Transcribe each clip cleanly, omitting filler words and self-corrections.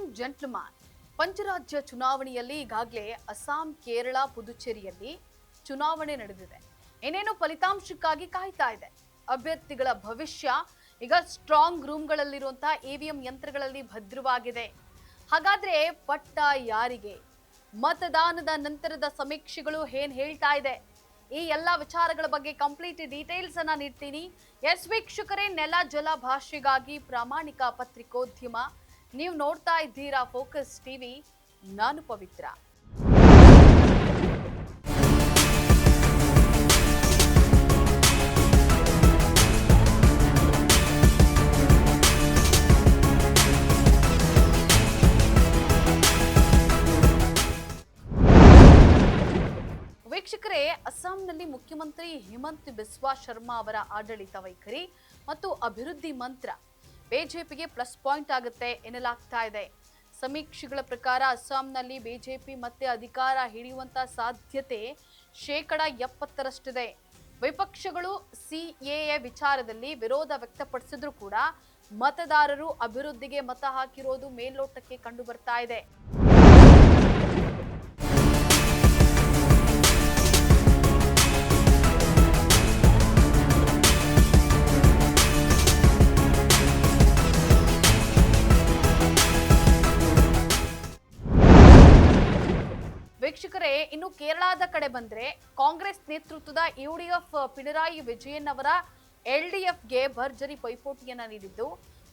And gentleman, ಪಂಚರಾಜ್ಯ ಚುನಾವಣೆಯಲ್ಲಿ ಈಗಾಗಲೇ ಅಸ್ಸಾಂ, ಕೇರಳ, ಪುದುಚೇರಿಯಲ್ಲಿ ಚುನಾವಣೆ ನಡೆದಿದೆ. ಏನೇನು ಫಲಿತಾಂಶಕ್ಕಾಗಿ ಕಾಯ್ತಾ ಇದೆ. ಅಭ್ಯರ್ಥಿಗಳ ಭವಿಷ್ಯ ಈಗ ಸ್ಟ್ರಾಂಗ್ ರೂಮ್ಗಳಲ್ಲಿರುವಂತಹ ಇವಿಎಂ ಯಂತ್ರಗಳಲ್ಲಿ ಭದ್ರವಾಗಿದೆ. ಹಾಗಾದ್ರೆ ಪಟ್ಟ ಯಾರಿಗೆ? ಮತದಾನದ ನಂತರದ ಸಮೀಕ್ಷೆಗಳು ಏನ್ ಹೇಳ್ತಾ ಇದೆ? ಈ ಎಲ್ಲಾ ವಿಚಾರಗಳ ಬಗ್ಗೆ ಕಂಪ್ಲೀಟ್ ಡೀಟೇಲ್ಸ್ ಅನ್ನ ನೀಡ್ತೀನಿ. ಎಸ್ ವೀಕ್ಷಕರೇ, ನೆಲ ಜಲ ಭಾಷೆಗಾಗಿ ಪ್ರಾಮಾಣಿಕ ಪತ್ರಿಕೋದ್ಯಮ. ನೀವು ನೋಡ್ತಾ ಇದ್ದೀರಾ ಫೋಕಸ್ ಟಿವಿ. ನಾನು ಪವಿತ್ರ. ವೀಕ್ಷಕರೇ, ಅಸ್ಸಾಂನಲ್ಲಿ ಮುಖ್ಯಮಂತ್ರಿ ಹಿಮಂತ್ ಬಿಸ್ವಾ ಶರ್ಮಾ ಅವರ ಆಡಳಿತ ವೈಖರಿ ಮತ್ತು ಅಭಿವೃದ್ಧಿ ಮಂತ್ರ ಬಿಜೆಪಿಗೆ ಪ್ಲಸ್ ಪಾಯಿಂಟ್ ಆಗುತ್ತೆ ಎನ್ನಲಾಗ್ತಾ ಇದೆ. ಸಮೀಕ್ಷೆಗಳ ಪ್ರಕಾರ ಅಸ್ಸಾಂನಲ್ಲಿ ಬಿಜೆಪಿ ಮತ್ತೆ ಅಧಿಕಾರ ಹಿಡಿಯುವಂತ ಸಾಧ್ಯತೆ 70%ರಷ್ಟಿದೆ. ವಿಪಕ್ಷಗಳು ಸಿಎಎ ವಿಚಾರದಲ್ಲಿ ವಿರೋಧ ವ್ಯಕ್ತಪಡಿಸಿದ್ರು ಕೂಡ ಮತದಾರರು ಅಭಿವೃದ್ಧಿಗೆ ಮತ ಹಾಕಿರೋದು ಮೇಲ್ನೋಟಕ್ಕೆ ಕಂಡು ಬರ್ತಾ ಇದೆ. ವೀಕ್ಷಕರೇ, ಇನ್ನು ಕೇರಳದ ಕಡೆ ಬಂದ್ರೆ ಕಾಂಗ್ರೆಸ್ ನೇತೃತ್ವದ ಯುಡಿಎಫ್ ಪಿಣರಾಯಿ ವಿಜಯನ್ ಅವರ ಎಲ್ಡಿಎಫ್ಗೆ ಭರ್ಜರಿ ಪೈಪೋಟಿಯನ್ನ ನೀಡಿದ್ದು,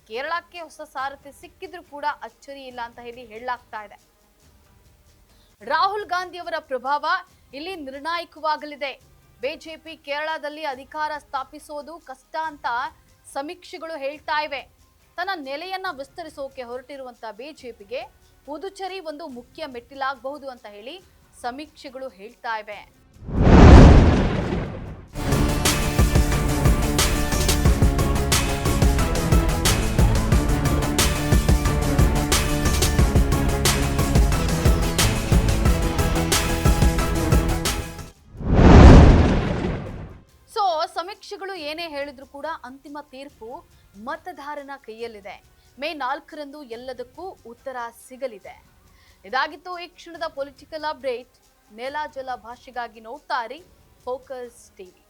ಕೇರಳಕ್ಕೆ ಹೊಸ ಸಾರಥಿ ಸಿಕ್ಕಿದ್ರೂ ಕೂಡ ಅಚ್ಚರಿ ಇಲ್ಲ ಅಂತ ಹೇಳಲಾಗ್ತಾ ಇದೆ. ರಾಹುಲ್ ಗಾಂಧಿ ಅವರ ಪ್ರಭಾವ ಇಲ್ಲಿ ನಿರ್ಣಾಯಕವಾಗಲಿದೆ. ಬಿಜೆಪಿ ಕೇರಳದಲ್ಲಿ ಅಧಿಕಾರ ಸ್ಥಾಪಿಸೋದು ಕಷ್ಟ ಅಂತ ಸಮೀಕ್ಷೆಗಳು ಹೇಳ್ತಾ ಇವೆ. ತನ್ನ ನೆಲೆಯನ್ನ ವಿಸ್ತರಿಸೋಕೆ ಹೊರಟಿರುವಂತಹ ಬಿಜೆಪಿಗೆ ಪುದುಚೇರಿ ಒಂದು ಮುಖ್ಯ ಮೆಟ್ಟಿಲಾಗಬಹುದು ಅಂತ ಸಮೀಕ್ಷೆಗಳು ಹೇಳ್ತಾ ಇವೆ. ಸಮೀಕ್ಷೆಗಳು ಏನೇ ಹೇಳಿದ್ರು ಕೂಡ ಅಂತಿಮ ತೀರ್ಪು ಮತದಾರನ ಕೈಯಲ್ಲಿದೆ. ಮೇ 4ರಂದು ಎಲ್ಲದಕ್ಕೂ ಉತ್ತರ ಸಿಗಲಿದೆ. ಇದಾಗಿತ್ತು ಈ ಕ್ಷಣದ ಪೊಲಿಟಿಕಲ್ ಅಪ್ಡೇಟ್. ನೆಲ ಜಲ ಭಾಷೆಗಾಗಿ ನೋಡ್ತಾ ಇರಿ ಫೋಕಸ್ ಟಿವಿ.